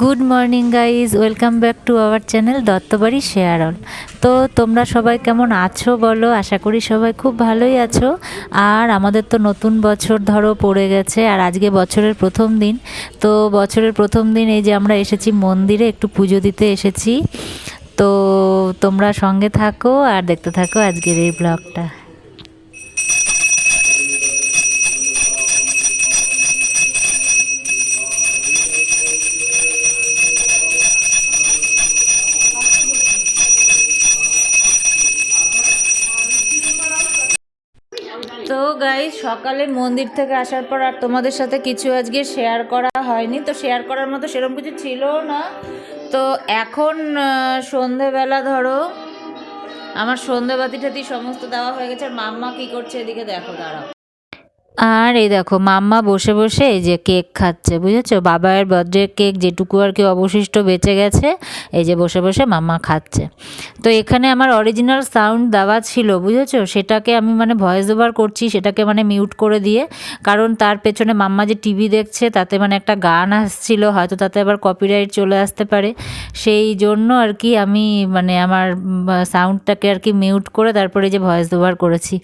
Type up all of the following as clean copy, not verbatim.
Good morning guys, welcome back to our channel Dutta বাড়ি share all. তো তোমরা সবাই কেমন আছো বলো? আশা করি সবাই খুব ভালোই আছো। আর আমাদের তো নতুন বছর ধরো পড়ে গেছে, আর আজকে বছরের প্রথম দিন। তো বছরের প্রথম দিন এই যে আমরা এসেছি মন্দিরে, একটু পুজো দিতে এসেছি। তো তোমরা সঙ্গে থাকো আর দেখতে থাকো আজকের এই ব্লগটা। তো গাইজ, সকালে মন্দির থেকে আসার পর আর তোমাদের সাথে কিছু আজকে শেয়ার করা হয়নি। তো শেয়ার করার মতো সেরকম কিছু ছিল না। তো এখন সন্ধেবেলা ধরো আমার সন্ধেবাতি টাতি সমস্ত দেওয়া হয়ে গেছে। আর মাম্মা কী করছে এদিকে দেখো, দাঁড়াও। আর এই দেখো মাম্মা বসে বসে এই যে কেক খাচ্ছে, বুঝেছো? বাবার বার্থডে কেক যেটুকু আর কি অবশিষ্ট বেঁচে গেছে, এই যে বসে বসে মাম্মা খাচ্ছে। তো এখানে আমার অরিজিনাল সাউন্ড দেওয়া ছিল, বুঝেছো? সেটাকে আমি মানে ভয়েস ওভার করছি, সেটাকে মানে মিউট করে দিয়ে, কারণ তার পেছনে মাম্মা যে টিভি দেখছে তাতে মানে একটা গান আসছিল, হয়তো তাতে আবার কপিরাইট চলে আসতে পারে। সেই জন্য আর কি আমি মানে আমার সাউন্ডটাকে আর কি মিউট করে তারপরে যে ভয়েস ওভার করেছি।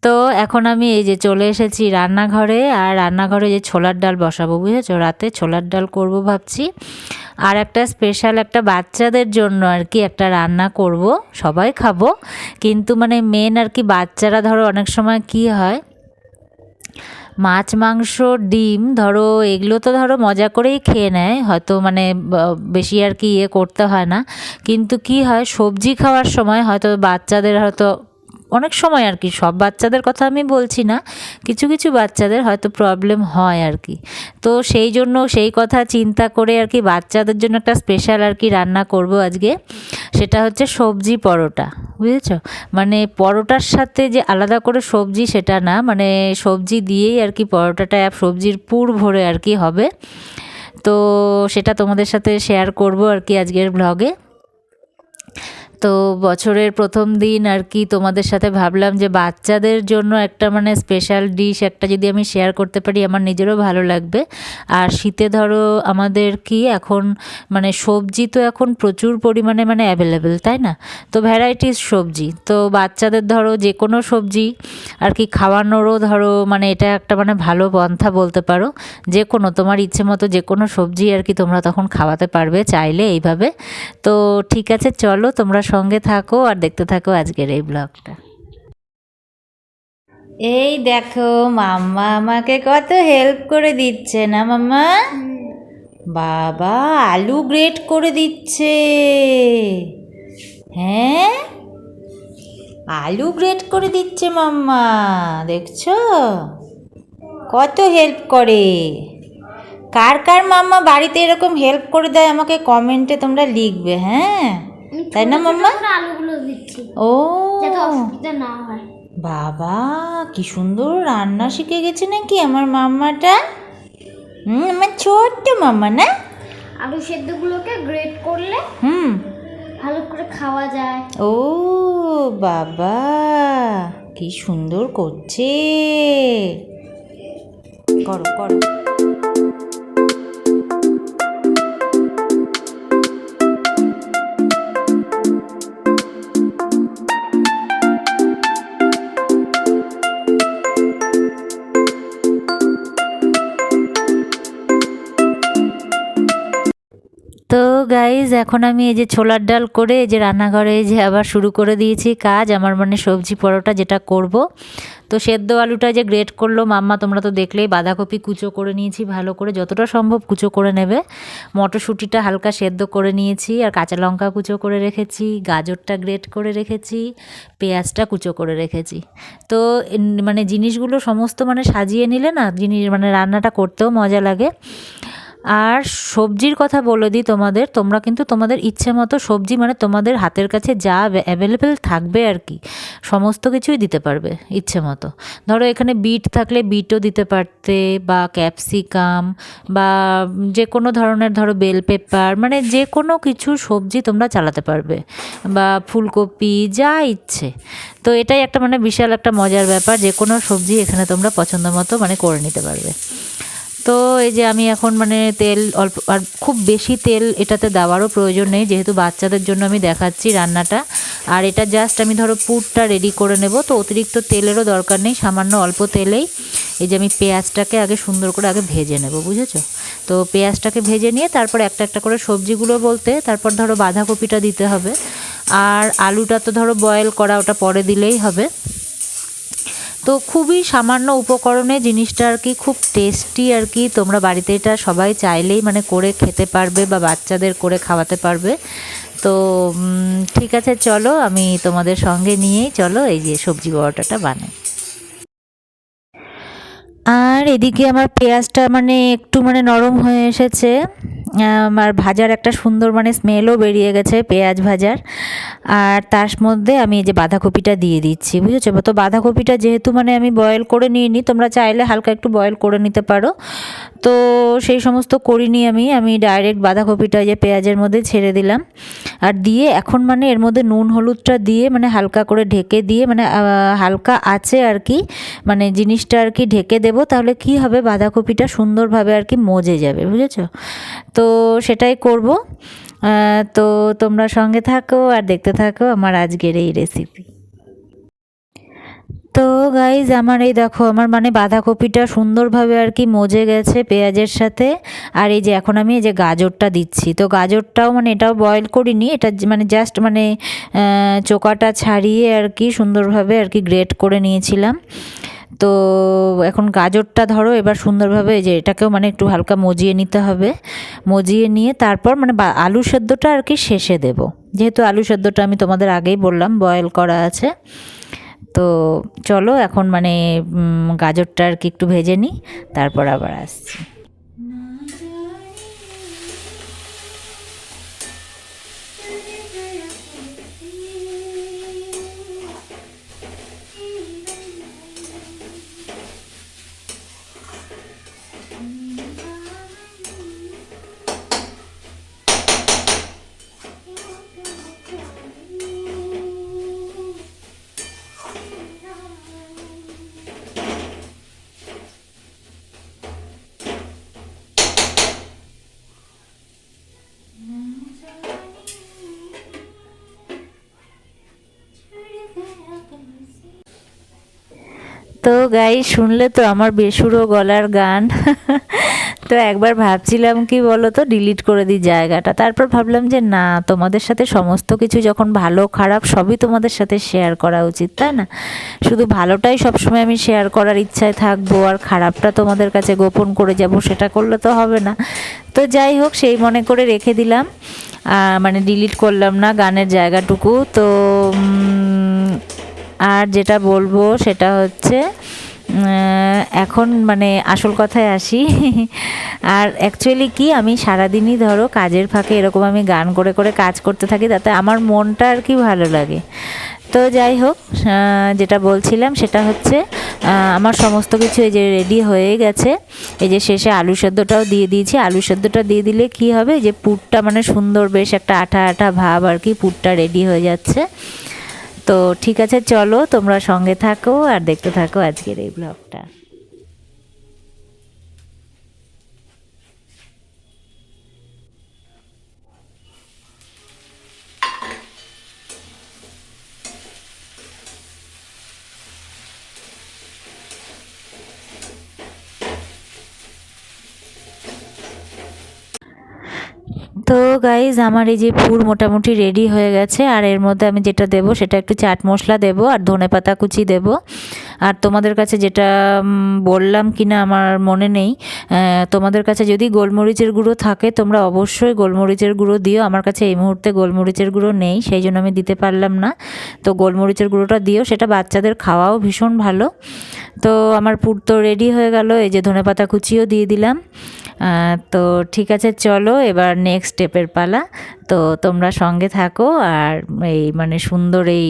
তো এখন আমি এই যে চলে এসেছি রান্নাঘরে, আর রান্নাঘরে যে ছোলার ডাল বসাবো, বুঝেছো? রাতে ছোলার ডাল করব ভাবছি। আর একটা স্পেশাল একটা বাচ্চাদের জন্য আর কি একটা রান্না করব, সবাই খাবো কিন্তু মানে মেন আর কি বাচ্চারা ধরো অনেক সময় কি হয়, মাছ মাংস ডিম ধরো এগুলো তো ধরো মজা করেই খেয়ে নেয়, হয়তো মানে বেশি আর কি ইয়ে করতে হয় না। কিন্তু কি হয়, সবজি খাওয়ার সময় হয়তো বাচ্চাদের হয়তো অনেক সময় আর কি, সব বাচ্চাদের কথা আমি বলছি না, কিছু কিছু বাচ্চাদের হয়তো প্রবলেম হয় আর কি। তো সেই জন্য সেই কথা চিন্তা করে আর কি বাচ্চাদের জন্য একটা স্পেশাল আর কি রান্না করব আজকে। সেটা হচ্ছে সবজি পরোটা, বুঝেছো? মানে পরোটার সাথে যে আলাদা করে সবজি সেটা না, মানে সবজি দিয়েই আর কি পরোটাটা সবজির পুর ভরে আর কি হবে। তো সেটা তোমাদের সাথে শেয়ার করব আর কি আজকের ব্লগে। তো বছরের প্রথম দিন আর কি তোমাদের সাথে ভাবলাম যে বাচ্চাদের জন্য একটা মানে স্পেশাল ডিশ একটা যদি আমি শেয়ার করতে পারি আমার নিজেরও ভালো লাগবে। আর শীতে ধরো আমাদের কি এখন মানে সবজি তো এখন প্রচুর পরিমাণে মানে অ্যাভেলেবেল, তাই না? তো ভ্যারাইটিস সবজি, তো বাচ্চাদের ধরো যে কোনো সবজি আর কি খাওয়ানোরও ধরো মানে এটা একটা মানে ভালো পন্থা বলতে পারো। যে কোনো তোমার ইচ্ছে মতো যে কোনো সবজি আর কি তোমরা তখন খাওয়াতে পারবে চাইলে এইভাবে। তো ঠিক আছে, চলো তোমরা সঙ্গে থাকো আর দেখতে থাকো আজকের এই ব্লগটা। এই দেখো মাম্মা আমাকে কত হেল্প করে দিচ্ছে না মাম্মা? বাবা আলু গ্রেট করে দিচ্ছে। হ্যাঁ, আলু গ্রেট করে দিচ্ছে মাম্মা, দেখছো কত হেল্প করে। কার কার মাম্মা বাড়িতে এরকম হেল্প করে দেয় আমাকে কমেন্টে তোমরা লিখবে, হ্যাঁ? তাই না মাম্মা? আলুগুলো দিচ্ছি ও যাতে অসুবিধা না হয়। বাবা কি সুন্দর রান্না শিখে গেছে নাকি আমার মাম্মাটা। আমার ছোট্ট মাম্মা না? আলু সেদ্ধগুলোকে গ্রেট করলে ভালো করে খাওয়া যায়। ও বাবা কি সুন্দর করছে, করো করো। তো গাইজ এখন আমি এই যে ছোলার ডাল করে এই যে রান্নাঘরে এই যে আবার শুরু করে দিয়েছি কাজ আমার, মানে সবজি পরোটা যেটা করব। তো সেদ্ধ আলুটা যে গ্রেট করলো মাম্মা তোমরা তো দেখলেই, বাঁধাকপি কুচো করে নিয়েছি ভালো করে, যতটা সম্ভব কুচো করে নেবে। মটরশুঁটিটা হালকা সেদ্ধ করে নিয়েছি, আর কাঁচা লঙ্কা কুচো করে রেখেছি, গাজরটা গ্রেট করে রেখেছি, পেঁয়াজটা কুচো করে রেখেছি। তো মানে জিনিসগুলো সমস্ত মানে সাজিয়ে নিলে না জিনিস মানে রান্নাটা করতেও মজা লাগে। আর সবজির কথা বলে দিই তোমাদের, তোমরা কিন্তু তোমাদের ইচ্ছে মতো সবজি মানে তোমাদের হাতের কাছে যা অ্যাভেলেবেল থাকবে আর কি সমস্ত কিছুই দিতে পারবে ইচ্ছে মতো। ধরো এখানে বিট থাকলে বিটও দিতে পারতে, বা ক্যাপসিকাম, বা যে কোনো ধরনের ধরো বেল পেপার, মানে যে কোনো কিছু সবজি তোমরা চালাতে পারবে, বা ফুলকপি যা ইচ্ছে। তো এটাই একটা মানে বিশাল একটা মজার ব্যাপার, যে কোনো সবজি এখানে তোমরা পছন্দ মতো মানে করে নিতে পারবে। তো এই যে আমি এখন মানে তেল অল্প, আর খুব বেশি তেল এটাতে দেওয়ারও প্রয়োজন নেই, যেহেতু বাচ্চাদের জন্য আমি দেখাচ্ছি রান্নাটা। আর এটা জাস্ট আমি ধরো পুরটা রেডি করে নেব, তো অতিরিক্ত তেলেরও দরকার নেই, সামান্য অল্প তেলেই এই যে আমি পেঁয়াজটাকে আগে সুন্দর করে আগে ভেজে নেব, বুঝেছো? তো পেঁয়াজটাকে ভেজে নিয়ে তারপর একটা একটা করে সবজিগুলো বলতে তারপর ধরো বাঁধাকপিটা দিতে হবে, আর আলুটা তো ধরো বয়েল করা, ওটা পরে দিলেই হবে। তো খুবই সামান্য উপকরণে জিনিসটা আর কি খুব টেস্টি আর কি। তোমরা বাড়িতে এটা সবাই চাইলেই মানে করে খেতে পারবে বা বাচ্চাদের করে খাওয়াতে পারবে। তো ঠিক আছে, চলো আমি তোমাদের সঙ্গে নিয়েই চলো এই যে সবজি পরোটাটা বানাই। আর এদিকে আমার পেঁয়াজটা মানে একটু মানে নরম হয়ে এসেছে, আর ভাজার একটা সুন্দর মানে স্মেলও বেরিয়ে গেছে পেঁয়াজ ভাজার। আর তার মধ্যে আমি এই যে বাঁধাকপিটা দিয়ে দিচ্ছি, বুঝেছো? তো বাঁধাকপিটা যেহেতু মানে আমি বয়েল করে নিইনি, তোমরা চাইলে হালকা একটু বয়েল করে নিতে পারো, তো সেই সমস্ত করিনি আমি ডাইরেক্ট বাঁধাকপিটা যে পেঁয়াজের মধ্যে ছেড়ে দিলাম। আর দিয়ে এখন মানে এর মধ্যে নুন হলুদটা দিয়ে মানে হালকা করে ঢেকে দিয়ে মানে হালকা আছে আর কি, মানে জিনিসটা আর কি ঢেকে দেবো, তাহলে কি হবে বাঁধাকপিটা সুন্দরভাবে আর কি মজে যাবে, বুঝেছো? তো সেটাই করব। তো তোমরা সঙ্গে থাকো আর দেখতে থাকো আমার আজকের এই রেসিপি। তো গাইজ আমার এই দেখো আমার মানে বাঁধাকপিটা সুন্দরভাবে আর কি মজে গেছে পেঁয়াজের সাথে। আর এই যে এখন আমি এই যে গাজরটা দিচ্ছি, তো গাজরটাও মানে এটাও বয়েল করিনি, এটা মানে জাস্ট মানে চোকাটা ছাড়িয়ে আর কি সুন্দরভাবে আর কি গ্রেট করে নিয়েছিলাম। তো এখন গাজরটা ধরো এবার সুন্দরভাবে এই যে এটাকেও মানে একটু হালকা মজিয়ে নিতে হবে, মজিয়ে নিয়ে তারপর মানে আলু সেদ্ধটা আর কি শেষে দেব, যেহেতু আলু সেদ্ধটা আমি তোমাদের আগেই বললাম বয়েল করা আছে। তো চলো এখন মানে গাজরটা আর কি একটু ভেজে নিই, তারপর আবার আসছি। তো গাই শুনলে তো আমার বেসুরো গলার গান। তো একবার ভাবছিলাম কি বলো তো ডিলিট করে দিই জায়গাটা, তারপর ভাবলাম যে না, তোমাদের সাথে সমস্ত কিছু যখন ভালো খারাপ সবই তোমাদের সাথে শেয়ার করা উচিত, তাই না? শুধু ভালোটাই সবসময় আমি শেয়ার করার ইচ্ছায় থাকবো আর খারাপটা তোমাদের কাছে গোপন করে যাব, সেটা করলে তো হবে না। তো যাই হোক, সেই মনে করে রেখে দিলাম, মানে ডিলিট করলাম না গানের জায়গাটুকু। তো আর যেটা বলবো সেটা হচ্ছে এখন মানে আসল কথায় আসি। আর অ্যাকচুয়ালি কি আমি সারাদিনই ধরো কাজের ফাঁকে এরকম আমি গান করে করে কাজ করতে থাকি, তাতে আমার মনটা আর কি ভালো লাগে। তো যাই হোক, যেটা বলছিলাম সেটা হচ্ছে আমার সমস্ত কিছু এই যে রেডি হয়ে গেছে। এই যে শেষে আলু সেদ্ধটাও দিয়ে দিয়েছি, আলু সেদ্ধটা দিয়ে দিলে কি হবে যে পুরটা মানে সুন্দর বেশ একটা আঠা আঠা ভাব আর কি পুরটা রেডি হয়ে যাচ্ছে। তো ঠিক আছে, চলো তোমরা সঙ্গে থাকো আর দেখতে থাকো আজকের এই ব্লগটা। তো গাইজ আমার এই যে পুর মোটামুটি রেডি হয়ে গেছে, আর এর মধ্যে আমি যেটা দেবো সেটা একটু চাট মশলা দেবো আর ধনেপাতা কুচি দেবো। আর তোমাদের কাছে যেটা বললাম কিনা আমার মনে নেই, তোমাদের কাছে যদি গোলমরিচের গুঁড়ো থাকে তোমরা অবশ্যই গোলমরিচের গুঁড়ো দিও। আমার কাছে এই মুহূর্তে গোলমরিচের গুঁড়ো নেই, সেই জন্য আমি দিতে পারলাম না। তো গোলমরিচের গুঁড়োটা দিও, সেটা বাচ্চাদের খাওয়াও ভীষণ ভালো। তো আমার পুর তো রেডি হয়ে গেল, এই যে ধনেপাতা কুচিও দিয়ে দিলাম। তো ঠিক আছে, চলো এবার নেক্সট স্টেপের পালা। তো তোমরা সঙ্গে থাকো আর এই মানে সুন্দর এই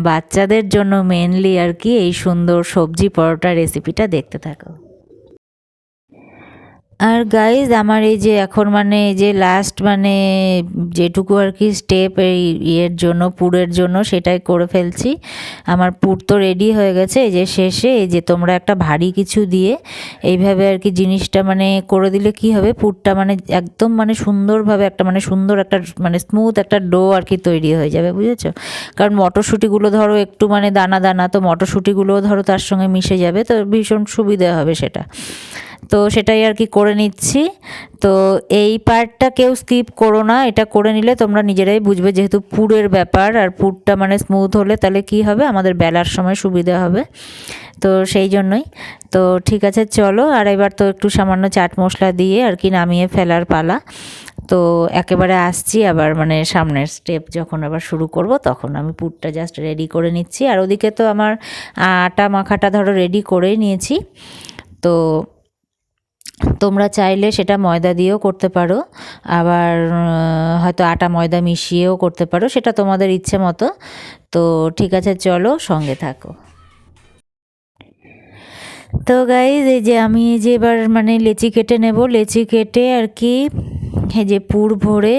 বাচ্চাদের জন্য মেনলি আর কি এই সুন্দর সবজি পরোটা রেসিপিটা দেখতে থাকো। আর গাইজ আমার এই যে এখন মানে এই যে লাস্ট মানে যেটুকু আর কি স্টেপ এই ইয়ের জন্য পুরের জন্য সেটাই করে ফেলছি। আমার পুর তো রেডি হয়ে গেছে। এই যে শেষে এই যে তোমরা একটা ভারী কিছু দিয়ে এইভাবে আর কি জিনিসটা মানে করে দিলে কি হবে, পুরটা মানে একদম মানে সুন্দরভাবে একটা মানে সুন্দর একটা মানে স্মুথ একটা ডো আর কি তৈরি হয়ে যাবে, বুঝেছো? কারণ মটরশুঁটিগুলো ধরো একটু মানে দানা দানা, তো মটরশুঁটিগুলোও ধরো তার সঙ্গে মিশে যাবে, তো ভীষণ সুবিধা হবে সেটা। তো সেটাই আর কি করে নিচ্ছি। তো এই পার্টটা কেউ স্কিপ করো না, এটা করে নিলে তোমরা নিজেরাই বুঝবে, যেহেতু পুরের ব্যাপার, আর পুরটা মানে স্মুথ হলে তাহলে কি হবে, আমাদের বেলার সময় সুবিধা হবে। তো সেই জন্যই। তো ঠিক আছে চলো, আর এবার তো একটু সামান্য চাট মশলা দিয়ে আর কি নামিয়ে ফেলার পালা। তো একেবারে আসছি আবার মানে সামনের স্টেপ যখন আবার শুরু করব, তখন আমি পুরটা জাস্ট রেডি করে নিচ্ছি। আর ওদিকে তো আমার আটা মাখাটা ধরো রেডি করেই নিয়েছি। তো তোমরা চাইলে সেটা ময়দা দিয়েও করতে পারো, আবার হয়তো আটা ময়দা মিশিয়েও করতে পারো, সেটা তোমাদের ইচ্ছে মতো। তো ঠিক আছে চলো, সঙ্গে থাকো। তো গাইজ এই যে আমি এই যে এবার মানে লেচি কেটে নেব, লেচি কেটে আর কি এই যে পুর ভরে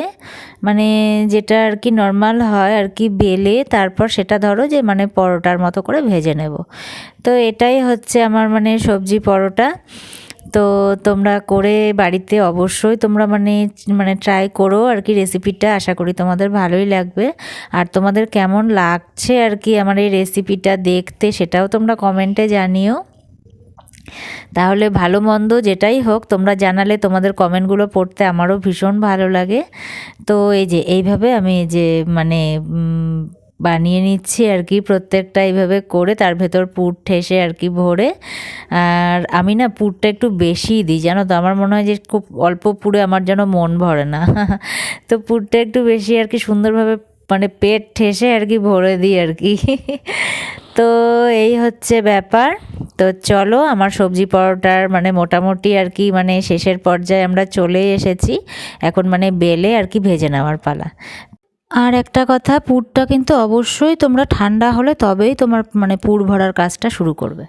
মানে যেটা আর কি নর্মাল হয় আর কি বেলে, তারপর সেটা ধরো যে মানে পরোটার মতো করে ভেজে নেব। তো এটাই হচ্ছে আমার মানে সবজি পরোটা। তো তোমরা করে বাড়িতে অবশ্যই তোমরা মানে মানে ট্রাই করো আর কি রেসিপিটা, আশা করি তোমাদের ভালোই লাগবে। আর তোমাদের কেমন লাগছে আর কি আমার এই রেসিপিটা দেখতে, সেটাও তোমরা কমেন্টে জানিও। তাহলে ভালো মন্দ যেটাই হোক তোমরা জানালে তোমাদের কমেন্টগুলো পড়তে আমারও ভীষণ ভালো লাগে। তো এই যে এইভাবে আমি এই যে মানে বানিয়ে নিচ্ছি আর কি প্রত্যেকটা এইভাবে করে, তার ভেতর পুর ঠেসে আর কি ভরে। আর আমি না পুরটা একটু বেশিই দিই, জানো তো, আমার মনে হয় যে খুব অল্প পুরে আমার যেন মন ভরে না। তো পুরটা একটু বেশি আর কি সুন্দরভাবে মানে পেট ঠেসে আর কি ভরে দিই আর কি। তো এই হচ্ছে ব্যাপার। তো চলো, আমার সবজি পরোটার মানে মোটামুটি আর কি মানে শেষের পর্যায়ে আমরা চলে এসেছি। এখন মানে বেলে আর কি ভেজে নেওয়ার পালা। আর একটা কথা, পুরটা কিন্তু অবশ্যই তোমরা ঠান্ডা হলে তবেই তোমার মানে পুর ভরার কাজটা শুরু করবে।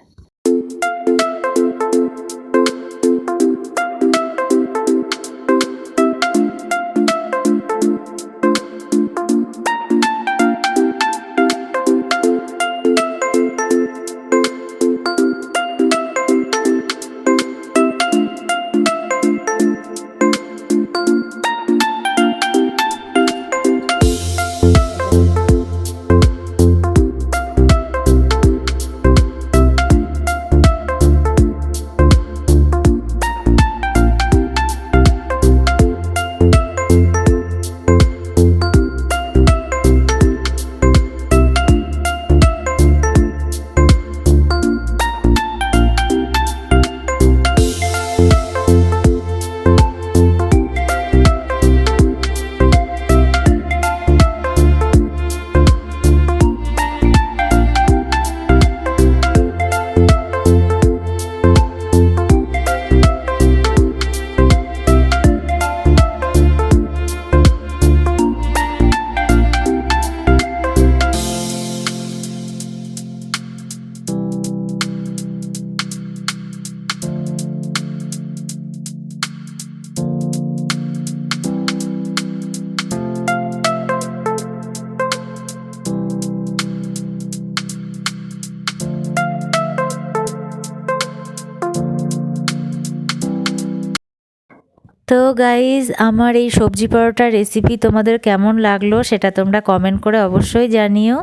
তো গাইজ, আমার এই সবজি পরোটার রেসিপি তোমাদের কেমন লাগলো সেটা তোমরা কমেন্ট করে অবশ্যই জানিও।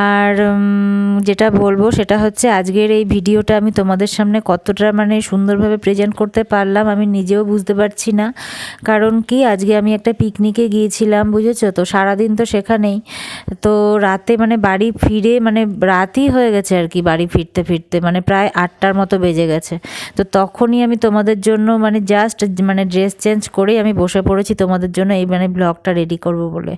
আর যেটা বলবো সেটা হচ্ছে, আজকের এই ভিডিওটা আমি তোমাদের সামনে কতটা মানে সুন্দরভাবে প্রেজেন্ট করতে পারলাম আমি নিজেও বুঝতে পারছি না। কারণ কি, আজকে আমি একটা পিকনিকে গিয়েছিলাম, বুঝেছো তো, সারাদিন তো সেখানেই। তো রাতে মানে বাড়ি ফিরে মানে রাতই হয়ে গেছে আর কি, বাড়ি ফিরতে ফিরতে মানে প্রায় 8টার মতো বেজে গেছে। তো তখনই আমি তোমাদের জন্য মানে জাস্ট মানে ড্রেস চেঞ্জ করেই আমি বসে পড়েছি তোমাদের জন্য এই মানে ব্লগটা রেডি করব বলে।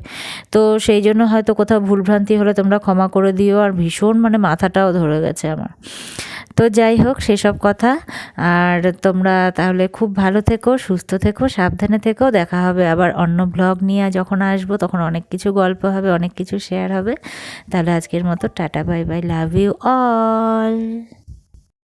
তো সেই জন্য হয়তো কোথাও ভুলভ্রান্তি হলে তোমরা ক্ষমা করে দিও। আর ভীষণ মানে মাথাটাও ধরে গেছে আমার। তো যাই হোক, সেসব কথা। আর তোমরা তাহলে খুব ভালো থেকো, সুস্থ থেকো, সাবধানে থেকো। দেখা হবে আবার অন্য ব্লগ নিয়ে, যখন আসবো তখন অনেক কিছু গল্প হবে, অনেক কিছু শেয়ার হবে। তাহলে আজকের মতো tata, bye bye, love you all.